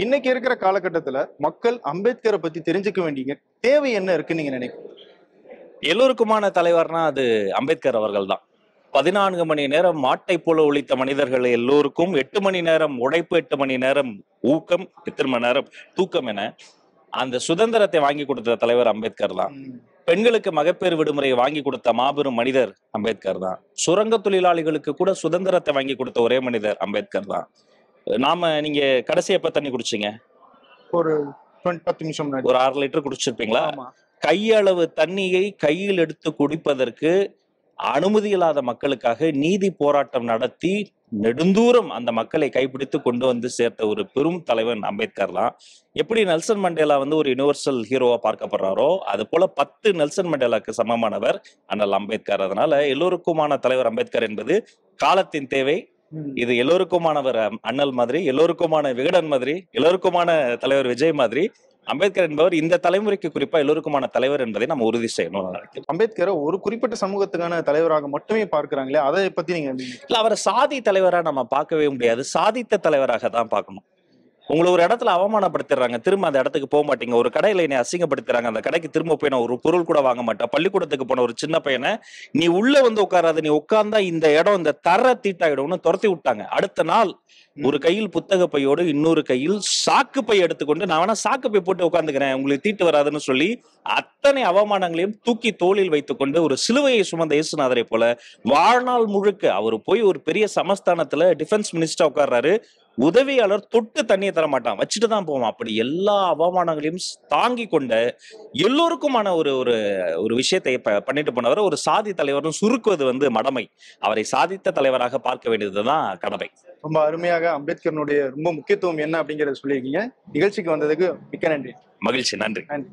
இன்னைக்கு இருக்கிற காலகட்டத்துல மக்கள் அம்பேத்கரை பத்தி தெரிஞ்சுக்க வேண்டிய தேவை என்ன இருக்குன்னு நீங்க நினைக்கிறீங்க? எல்லோருக்குமான தலைவர்னா அது அம்பேத்கர் அவர்கள் தான். 14 மணி நேரம் மாட்டை போல உழைத்த மனிதர்கள் எல்லோருக்கும் 8 மணி நேரம் உழைப்பு, 8 மணி நேரம் ஊக்கம், எத்தனை மணி நேரம் தூக்கம் என அந்த சுதந்திரத்தை வாங்கி கொடுத்த தலைவர் அம்பேத்கர் தான். பெண்களுக்கு மகப்பேறு விடுமுறையை வாங்கி கொடுத்த மாபெரும் மனிதர் அம்பேத்கர் தான். சுரங்க தொழிலாளிகளுக்கு கூட சுதந்திரத்தை வாங்கி கொடுத்த ஒரே மனிதர் அம்பேத்கர் தான். நீங்க கடைசி எப்ப தண்ணி குடிச்சீங்க? ஒரு 10 நிமிஷம் முன்னாடி. ஒரு 1/2 லிட்டர் குடிச்சிருப்பீங்களா? ஆமா. கையளவு தண்ணியை கையில் எடுத்து குடிப்பதற்கு அனுமதி இல்லாத மக்களுக்காக நீதி போராட்டம் நடத்தி நெடுந்தூரம் அந்த மக்களை கைப்பிடித்து கொண்டு வந்து சேர்த்த ஒரு பெரும் தலைவன் அம்பேத்கர் தான். எப்படி நெல்சன் மண்டேலா ஒரு யுனிவர்சல் ஹீரோவா பார்க்கப்படுறாரோ அது போல 10 நெல்சன் மண்டேலாக்கு சமமானவர் அண்ணல் அம்பேத்கர். அதனால எல்லோருக்குமான தலைவர் அம்பேத்கர் என்பது காலத்தின் தேவை. இது எல்லோருக்குமானவர் அண்ணல் மாதிரி, எல்லோருக்குமான விகடன் மாதிரி, எல்லோருக்குமான தலைவர் விஜய் மாதிரி அம்பேத்கர் என்பவர் இந்த தலைமுறைக்கு குறிப்பா எல்லோருக்குமான தலைவர் என்பதை நம்ம உறுதி செய்யணும். அம்பேத்கரை ஒரு குறிப்பிட்ட சமூகத்துக்கான தலைவராக மட்டுமே பார்க்கிறாங்களே, அதை பத்தி நீங்க இல்ல, அவரை சாதி தலைவரா நம்ம பார்க்கவே முடியாது, சாதித்த தலைவராக தான் பார்க்கணும். உங்களை ஒரு இடத்துல அவமானப்படுத்திடுறாங்க, திரும்ப அந்த இடத்துக்கு போக மாட்டீங்க. ஒரு கடையில என்னை அசிங்கப்படுத்துறாங்க, அந்த கடைக்கு திரும்ப போய் நான் ஒரு பொருள் கூட வாங்க மாட்டேன். பள்ளிக்கூடத்துக்கு போன ஒரு சின்ன பையனை நீ உள்ள உட்காராது, நீ உட்கார்ந்தா இந்த இடம் இந்த தர தீட்டாயிடும்னு துரத்தி விட்டாங்க. அடுத்த நாள் ஒரு கையில் புத்தக பையோடு இன்னொரு கையில் சாக்கு பை எடுத்துக்கொண்டு நான் வேணா சாக்கு பை போட்டு உட்காந்துக்கிறேன், உங்களுக்கு தீட்டு வராதுன்னு சொல்லி அத்தனை அவமானங்களையும் தூக்கி தோளில் வைத்துக் கொண்டு ஒரு சிலுவையை சுமந்த இயேசுநாதரை போல வாழ்நாள் முழுக்க அவர் போய் ஒரு பெரிய சமஸ்தானத்துல டிஃபென்ஸ் மினிஸ்டர் உட்கார்றாரு. உதவியாளர் தொட்டு தண்ணியை தர மாட்டான், வச்சுட்டு தான் போவான். அப்படி எல்லா அவமானங்களையும் தாங்கி கொண்ட எல்லோருக்குமான ஒரு ஒரு ஒரு விஷயத்தை பண்ணிட்டு போனவர் ஒரு சாதி தலைவரும் சுருக்குவது மடமை. அவரை சாதித்த தலைவராக பார்க்க வேண்டியதுதான் கடமை. ரொம்ப அருமையாக அம்பேத்கரனுடைய ரொம்ப முக்கியத்துவம் என்ன அப்படிங்கறத சொல்லியிருக்கீங்க. நிகழ்ச்சிக்கு வந்ததுக்கு மிக்க நன்றி. மகிழ்ச்சி. நன்றி. நன்றி.